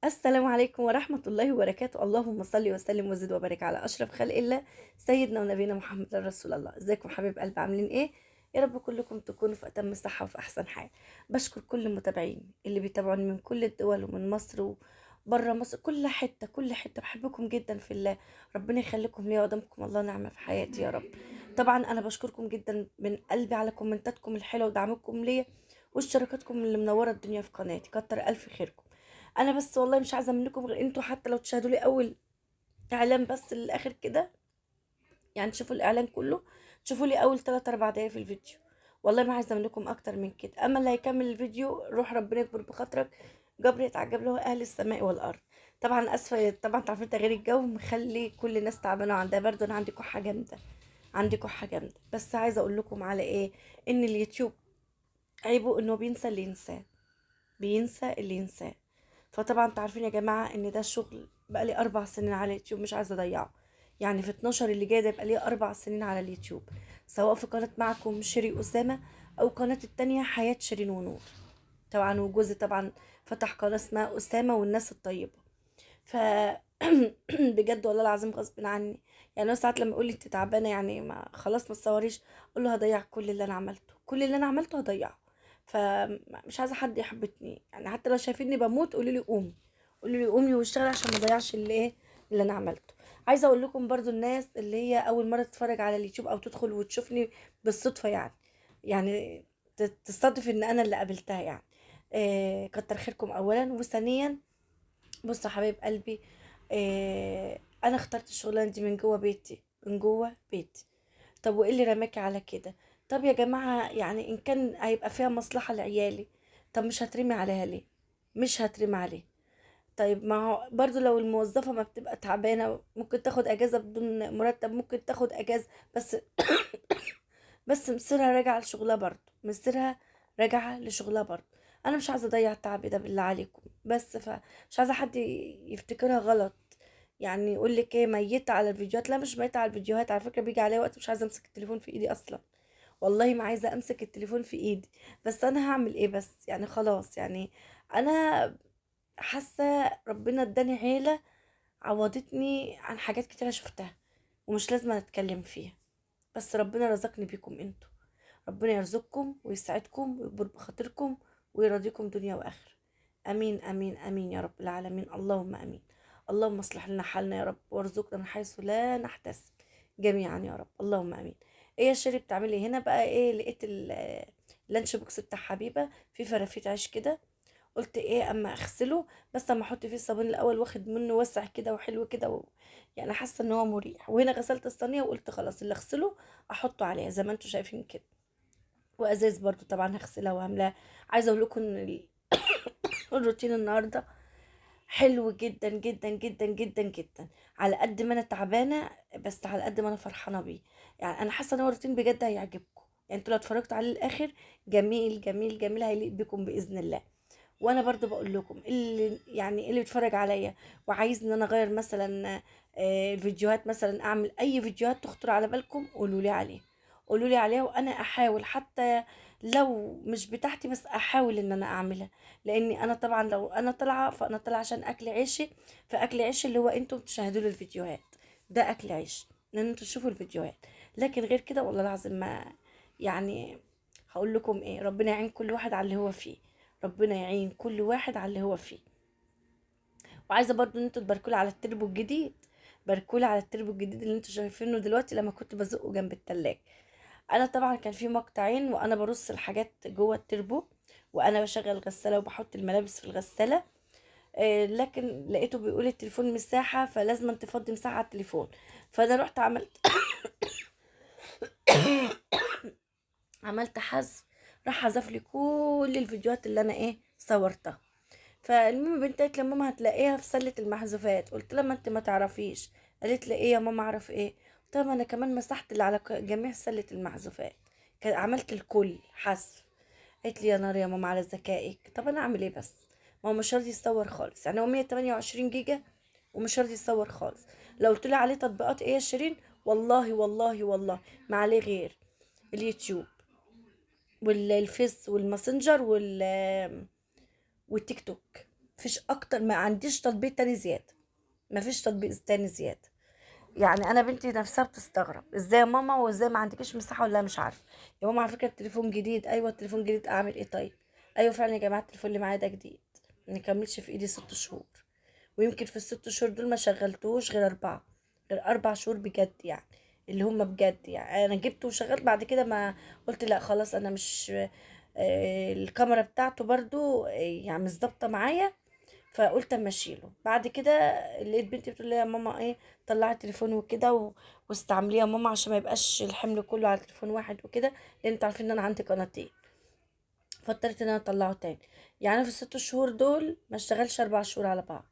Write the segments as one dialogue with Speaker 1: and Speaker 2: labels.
Speaker 1: السلام عليكم ورحمة الله وبركاته. اللهم صل وسلم وزد وبارك على أشرف خلق الله سيدنا ونبينا محمد رسول الله. ازيكم حبيب قلب، عاملين ايه؟ يا رب كلكم تكونوا في أتم الصحة وفي أحسن حال. بشكر كل المتابعين اللي بيتابعوني من كل الدول ومن مصر وبره مصر، كل حتة كل حتة. بحبكم جدا في الله. ربنا يخليكم ليا ودمكم الله نعمة في حياتي يا رب. طبعا أنا بشكركم جدا من قلبي على كومنتاتكم الحلوة ودعمكم ليا واشتراكاتكم اللي منورة الدنيا في قناتي. كتر ألف خيركم. انا بس والله مش عايزه منكم غير انتوا، حتى لو تشاهدوا لي اول اعلان بس للاخر كده، يعني تشوفوا الاعلان كله، تشوفوا لي اول 3 4 دقايق في الفيديو. والله ما عايزه منكم اكتر من كده. اما اللي هيكمل الفيديو روح ربنا يكبر بخاطرك. جبر يتعجب له اهل السماء والارض. طبعا اسفه، طبعا تعرفين تغيير الجو مخلي كل الناس تعبانه وعندها برد، وانا عندي كحه جامده. عندي كحه جامده، بس عايزه اقول لكم على ايه. ان اليوتيوب عيبه انه بينسى اللي ينساه، بينسى اللي ينساه. فطبعا انتوا عارفين يا جماعة ان ده الشغل بقالي 4 سنين على اليوتيوب، مش عايزة اضيعه. يعني في 12 اللي جاي ده يبقى لي 4 سنين على اليوتيوب، سواء في قناة معكم شيري أسامة أو قناة التانية حياة شيرين ونور. طبعا وجوزي طبعا فتح قناة اسمها أسامة والناس الطيبة. ف بجد والله العظيم غصب عني. يعني انا ساعات لما يقول لي انت تعبانه، يعني ما خلاص ما تصوريش، اقول له هضيع كل اللي انا عملته، كل اللي انا عملته هضيعه. فمش عايزه حد يحبطني، يعني حتى لو شايفيني بموت قولوا لي قومي، قولوا لي قومي واشتغلي عشان ما اضيعش اللي ايه اللي انا عملته. عايزه اقول لكم برضو الناس اللي هي اول مره تتفرج على اليوتيوب او تدخل وتشوفني بالصدفه، يعني تصادف ان انا اللي قابلتها يعني. كتر خيركم اولا، وثانيا بص يا حبايب قلبي. انا اخترت الشغلانه دي من جوه بيتي، من جوه بيتي. طب وايه اللي رماكي على كده؟ طب يا جماعه، يعني ان كان هيبقى فيها مصلحه لعيالي، طب مش هترمي عليها ليه؟ مش هترمي عليه. طيب ما هو برضو لو الموظفه ما بتبقى تعبانه ممكن تاخد اجازه بدون مرتب، ممكن تاخد اجازه بس. بس مصيرها راجعة لشغلها برضه، مصيرها راجعة لشغلها برضه. انا مش عايزة اضيع تعبي ده بالله عليكم، بس فمش عايزة حد يفتكرها غلط. يعني يقول لك ايه ميتة على الفيديوهات؟ لا مش ميتة على الفيديوهات، على فكرة بيجي عليا وقت مش عايزة امسك التليفون في ايدي اصلا. والله ما عايزة امسك التليفون في ايدي. بس انا هعمل ايه بس؟ يعني خلاص يعني. انا حاسة ربنا اداني عيلة عوضتني عن حاجات كتيرة شفتها ومش لازم اتكلم فيها. بس ربنا رزقني بيكم انتوا. ربنا يرزقكم ويسعدكم ويكبر بخاطركم ويرضيكم دنيا واخره. امين امين امين يا رب العالمين، اللهم امين. اللهم اصلح لنا حالنا يا رب، وارزقنا من حيث لا نحتسب جميعا يا رب، اللهم امين. ايه يا شيري بتعملي هنا بقى؟ ايه لقيت اللانش بوكس بتاع حبيبه فيه فرافيت عيش كده. قلت ايه اما اغسله، بس اما احط فيه الصابون الاول واخد منه وسع كده وحلو كده يعني حاسه ان هو مريح. وهنا غسلت الصينيه وقلت خلاص اللي اغسله احطه عليها زي ما انتم شايفين كده. وازاز برضو طبعا هغسلها وهملاها. عايزه اقول لكم ان الروتين النهارده حلو جدا جدا جدا جدا جدا. على قد ما انا تعبانه، بس على قد ما انا فرحانه بيه. يعني انا حاسه ان هو روتين بجد هيعجبكم. يعني انتوا لو اتفرجتوا عليه الاخر، جميل جميل جميل، هيليق بكم باذن الله. وانا برضو بقول لكم اللي بيتفرج عليا وعايز ان انا اغير مثلا الفيديوهات، مثلا اعمل اي فيديوهات تخطر على بالكم قولوا لي عليه، قولوا لي عليها وانا احاول، حتى لو مش بتاعتي بس احاول ان انا اعملها. لاني انا طبعا لو انا طالعه فانا طالعه عشان اكل عيشي. فاكل عيشي اللي هو انتم تشاهدوا لي الفيديوهات، ده اكل عيش ان انتوا تشوفوا الفيديوهات. لكن غير كده والله العظيم ما، يعني هقول لكم ايه، ربنا يعين كل واحد على اللي هو فيه. ربنا يعين كل واحد على اللي هو فيه. وعايزه برضو ان انتوا تباركولي على التربو الجديد. باركولي على التربو الجديد اللي انتوا شايفينه دلوقتي لما كنت بزقه جنب التلاجة. انا طبعا كان في مقطعين وانا برص الحاجات جوه التربو، وانا بشغل الغساله وبحط الملابس في الغساله. لكن لقيته بيقول التليفون مساحه فلازم تفضي مساحه على التليفون. فانا رحت عملت حذف. راح حذف لي كل الفيديوهات اللي انا ايه صورتها. فالمهم بنتي قالت لي يا ماما هتلاقيها في سلة المحذوفات. قلت لها ما انت ما تعرفيش. قالت لي ايه يا ماما اعرف ايه؟ قلت لها ما انا كمان مسحت اللي على جميع سلة المحذوفات، عملت الكل حذف. قالت لي يا نار يا ماما على ذكائك. طب انا اعمل ايه بس؟ ما هو مش راضي يصور خالص، يعني هو 128 جيجا ومش راضي يصور خالص. لو قلت له عليه تطبيقات ايه يا شيرين، والله والله والله ما عليه غير اليوتيوب والفيس والماسنجر والتيك توك. مفيش اكتر، ما عنديش تطبيق تاني زياده، مفيش تطبيق تاني زياده. يعني انا بنتي نفسها بتستغرب ازاي يا ماما، وازاي ما عندكيش مساحه، ولا مش عارفه. يا ماما على فكره التليفون جديد. ايوه التليفون جديد، اعمل ايه طيب؟ ايوه فعلا يا جماعه التليفون اللي معايا ده جديد، ما كملش في ايدي 6 شهور، ويمكن في ال6 شهور دول ما شغلتوش غير 4، غير 4 شهور بجد يعني، اللي هم بجد يعني. انا جبته وشغلت بعد كده، ما قلت لا خلاص انا مش الكاميرا بتاعته برضو يعني مش ظابطه معايا، فقلت اما اشيله. بعد كده لقيت بنتي بتقول لي يا ماما ايه، طلعي التليفون وكده واستعمليه يا ماما عشان ما يبقاش الحمل كله على تليفون واحد وكده، لان انتوا عارفين ان انا عندي قناتين. فاضطريت ان انا اطلعه تاني. يعني في ال6 شهور دول ما اشتغلش 4 شهور على بعض.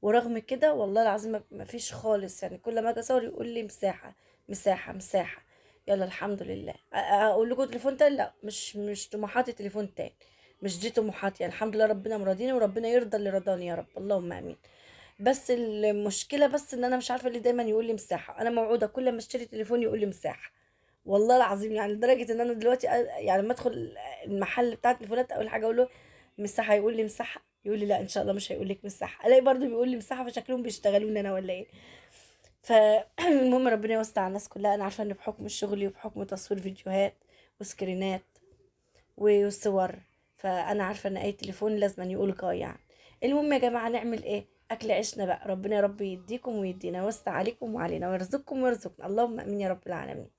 Speaker 1: ورغم كده والله العظيم ما فيش خالص، يعني كل ما اجي اصور يقول لي مساحه مساحه مساحه. يلا الحمد لله. اقول لكم تليفون تاني؟ لا، مش طموحاتي تليفون تاني، مش دي طموحاتي. يعني الحمد لله ربنا مرضيني، وربنا يرضى اللي رضاني يا رب، اللهم امين. بس المشكله بس ان انا مش عارفه ليه دايما يقول لي مساحه. انا موعوده كل ما اشتري تليفون يقول لي مساحه، والله العظيم. يعني لدرجه ان انا دلوقتي يعني لما ادخل المحل بتاع التليفونات اول حاجه اقول له مساحه، يقول لي مساحه، يقول لي لا ان شاء الله مش هيقول لك مساحه، الاقي برضو بيقول لي مساحه، فشكلهم بيشتغلوني انا ولا ايه. فالمهم ربنا يوسع على الناس كلها. انا عارفه ان بحكم شغلي وبحكم تصوير فيديوهات وسكرينات وصور، فانا عارفه ان اي تليفون لازم أن يقول جاي يعني. المهم يا جماعه نعمل ايه؟ اكل عيشنا بقى. ربنا يا رب يديكم ويدينا، ويوسع عليكم وعلينا، ويرزقكم ويرزقنا، اللهم امين يا رب العالمين.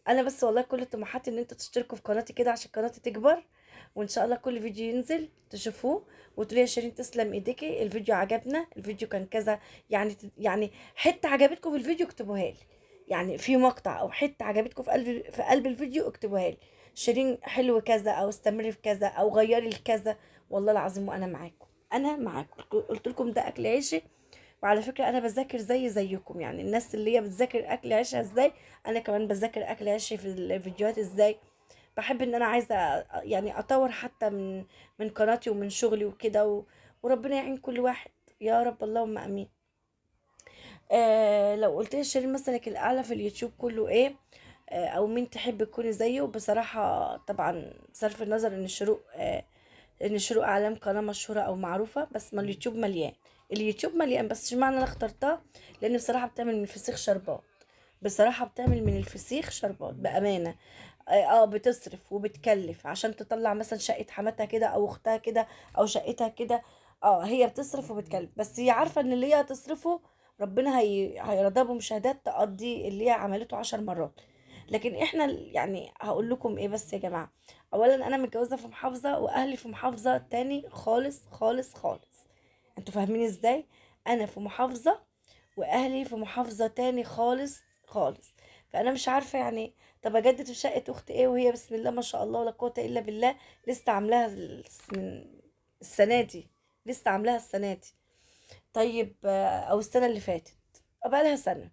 Speaker 1: انا بس والله كل طموحاتي ان انتوا تشتركوا في قناتي كده عشان قناتي تكبر، وان شاء الله كل فيديو ينزل تشوفوه وتقولي يا شيرين تسلم ايديكي، الفيديو عجبنا، الفيديو كان كذا. يعني حته عجبتكم في الفيديو اكتبوها لي، يعني في مقطع او حته عجبتكم في قلب الفيديو اكتبوها لي، شيرين حلو كذا، او استمري في كذا، او غيري الكذا. والله العظيم وانا معاكم، انا معاكم. قلت لكم ده اكل عيشي. وعلى فكرة أنا بذاكر زيكم، يعني الناس اللي هي بتذاكر أكل عيشها إزاي، أنا كمان بذاكر أكل عيشي في الفيديوهات إزاي. بحب إن أنا عايزة يعني أطور حتى من قناتي ومن شغلي وكده وربنا يعين كل واحد يا رب، اللهم آمين. لو قلت لي شيرين مثلك الأعلى في اليوتيوب كله إيه؟ أو مين تحب تكوني زيه؟ بصراحة طبعا صرف النظر ان شروق اعلام قناه مشهوره او معروفه، بس ما اليوتيوب مليان. اليوتيوب مليان، بس اشمعنى انا اخترتها؟ لان بصراحه بتعمل من الفسيخ شربات، بصراحه بتعمل من الفسيخ شربات بامانه. بتصرف وبتكلف عشان تطلع مثلا شقه حماتها كده او اختها كده او شقتها كده. هي بتصرف وبتكلف، بس هي عارفه ان اللي هي هتصرفه ربنا هيرضى بمشاهدات تقضي اللي هي عملته 10 مرات. لكن احنا يعني هقول لكم ايه بس يا جماعه، اولا انا متجوزه في محافظه، واهلي في محافظه تاني خالص خالص خالص. انتوا فاهمين ازاي؟ انا في محافظه واهلي في محافظه تاني خالص خالص. فانا مش عارفه يعني، طب اجدد في شقه اختي ايه وهي بسم الله ما شاء الله ولا قوه الا بالله لسه عاملاها من السنه دي، لسه عاملاها السنه دي. طيب او السنه اللي فاتت، بقى لها سنه.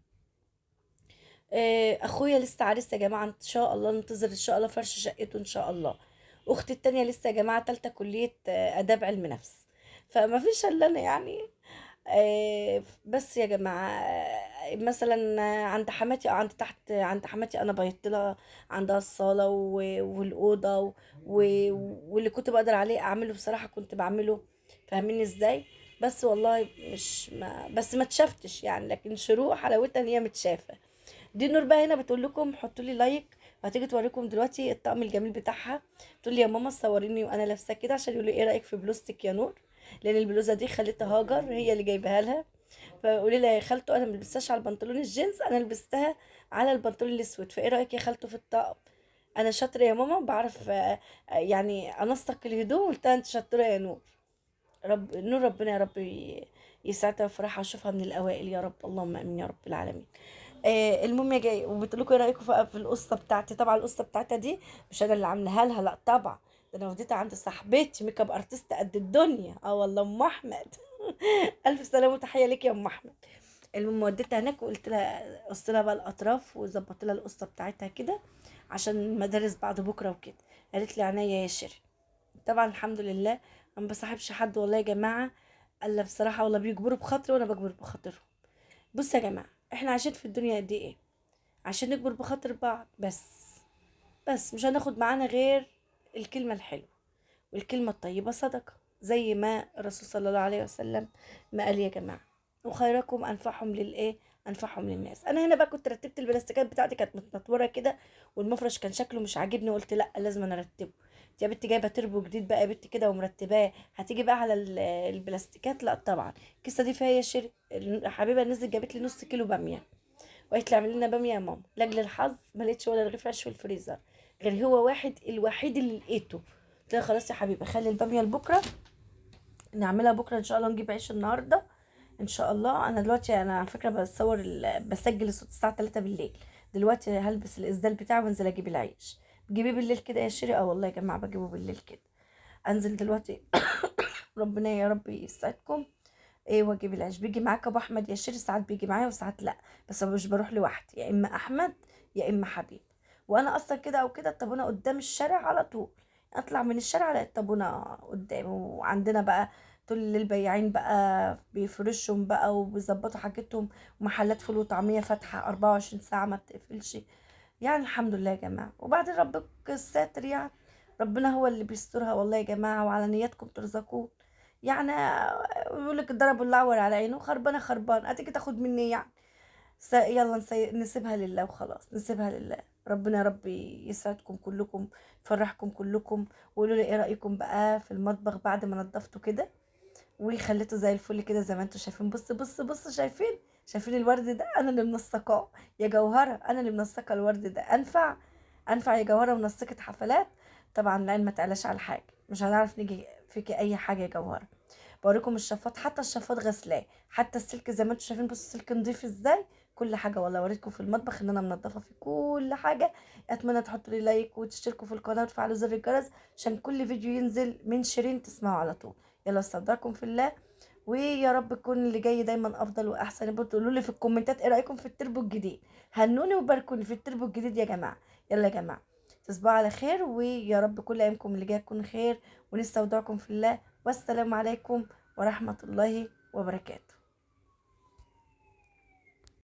Speaker 1: اخويا لسه عريس يا جماعه، ان شاء الله ننتظر ان شاء الله فرش شقته ان شاء الله. اختي التانية لسه يا جماعه تالتة كليه اداب علم نفس. فما فيش الا انا يعني. بس يا جماعه مثلا عند حماتي او عند تحت عند حماتي انا بيضت لها، عندها الصاله والاوضه واللي كنت بقدر عليه اعمله بصراحه كنت بعمله. فاهمين ازاي؟ بس والله مش ما بس ما اتشفتش يعني، لكن شروق حلاوتها ان هي متشافه. دي نور بقى هنا بتقول لكم حطوا لي لايك، وهتيجي توريكم دلوقتي الطقم الجميل بتاعها. تقول لي يا ماما صوريني وانا لابسه كده عشان يقولوا ايه رايك في بلوزتك يا نور، لان البلوزه دي خالتها هاجر هي اللي جايبها لها. فقولي لها يا خالته انا ما لبستهاش على البنطلون الجينز، انا لبستها على البنطلون الاسود، فايه رايك يا خالته في الطقم؟ انا شاطره يا ماما، بعرف يعني انسق الهدوم. قلت لها انت شاطره يا نور. نور ربنا يا رب يسعدها ويفرحها واشوفها من الاوائل يا رب، اللهم امين يا رب العالمين. المهم يا جاي وبتقول لكم ايه رايكم في القصه بتاعتي؟ طبعا القصه بتاعتها دي مش انا اللي عاملاها لها، لا طبعا، ده انا وديتها عند صاحبتي ميك اب ارتست قد الدنيا، والله ام احمد. الف سلامه وتحيه ليك يا ام احمد. المهم وديتها هناك وقلت لها قصت لها بقى الاطراف وظبطت لها القصه بتاعتها كده عشان المدارس بعد بكره وكده. قالت لي عينيا يا شيري. طبعا الحمد لله. انا ما بصاحبش حد والله يا جماعه الا بصراحه، والله بيجبروا بخاطري وانا بجبر بخاطرهم. بص يا جماعه احنا عايشين في الدنيا قد ايه؟ عشان نكبر بخاطر بعض بس مش هناخد معانا غير الكلمه الحلوه، والكلمه الطيبه صدقه. زي ما الرسول صلى الله عليه وسلم ما قال يا جماعه. وخيركم انفعهم للايه، انفعهم للناس. انا هنا بقى كنت رتبت البلاستيكات بتاعتي، كانت متنطوره كده، والمفرش كان شكله مش عاجبني، قلت لا لازم انا ارتبه. يا بنتي جايبه تربو جديد بقى يا بنتي كده ومرتباه، هتيجي بقى على البلاستيكات؟ لا طبعا. الكيسه دي فيها شير. حبيبه نزلت جابت لي نص كيلو باميه، وقالت لي اعملي لنا باميه يا ماما. لاجل الحظ ما لقيتش ولا رغيف عيش في الفريزر، غير هو واحد الوحيد اللي لقيته. قلت لها خلاص يا حبيبي خلي الباميه لبكره، نعملها بكره ان شاء الله، نجيب عيش النهارده ان شاء الله. انا دلوقتي انا على فكره بسجل الصوت الساعه 3 بالليل. دلوقتي هلبس الاسدال بتاعي وانزل اجيب العيش. بتجيبيه بالليل كده يا شيري؟ اه والله يا جماعه بجيبه بالليل كده. انزل دلوقتي ربنا يا رب يسعدكم. ايه، واجيب العيش بيجي معاك ابو احمد يا شيري؟ ساعات بيجي معايا وساعات لا، بس أنا مش بروح لوحدي، يا اما احمد يا اما حبيب. وانا اصلا كده او كده الطابونه قدام الشارع على طول، اطلع من الشارع الاقي الطابونه قدامي. وعندنا بقى طول الليل بياعين بقى بيفرشهم بقى وبيظبطوا حاجتهم، ومحلات فول وطعميه فاتحه 24 ساعه ما بتقفلش. يعني الحمد لله يا جماعه، وبعدين ربك الساتر يعني. ربنا هو اللي بيسترها والله يا جماعه، وعلى نياتكم ترزقون يعني. بيقول لك ضربوا الاعور على عينه، خربانه خربان هتيجي تاخد مني يعني. يلا نسيبها لله وخلاص، نسيبها لله. ربنا يا رب يسعدكم كلكم، يفرحكم كلكم. وقولوا لي ايه رايكم بقى في المطبخ بعد ما نضفته كده وخليته زي الفل كده زي ما انتم شايفين. بص بص بص، شايفين؟ شايفين الورد ده؟ انا اللي منسقاه يا جوهره، انا اللي منسقه الورد ده. انفع؟ انفع يا جوهره منسقه حفلات؟ طبعا العين ما تعلاش على حاجه، مش هنعرف نيجي فيكي اي حاجه يا جوهره. بوريكم الشفاط، حتى الشفاط غسلاه، حتى السلك زي ما انتم شايفين. بصوا السلك نضيف ازاي، كل حاجه والله. وريتكم في المطبخ ان انا منضفه في كل حاجه. اتمنى تحطوا لي لايك وتشتركوا في القناه وتفعلوا زر الجرس عشان كل فيديو ينزل من شيرين تسمعوا على طول. يلا استودعكم في الله، ويا رب يكون اللي جاي دايما افضل واحسن. برضه قولوا لي في الكومنتات ايه رايكم في التربو الجديد، هنوني وباركوني في التربو الجديد يا جماعه. يلا يا جماعه تصبحوا على خير، ويا رب كل ايامكم اللي جايه تكون خير، ونستودعكم في الله. والسلام عليكم ورحمه الله وبركاته.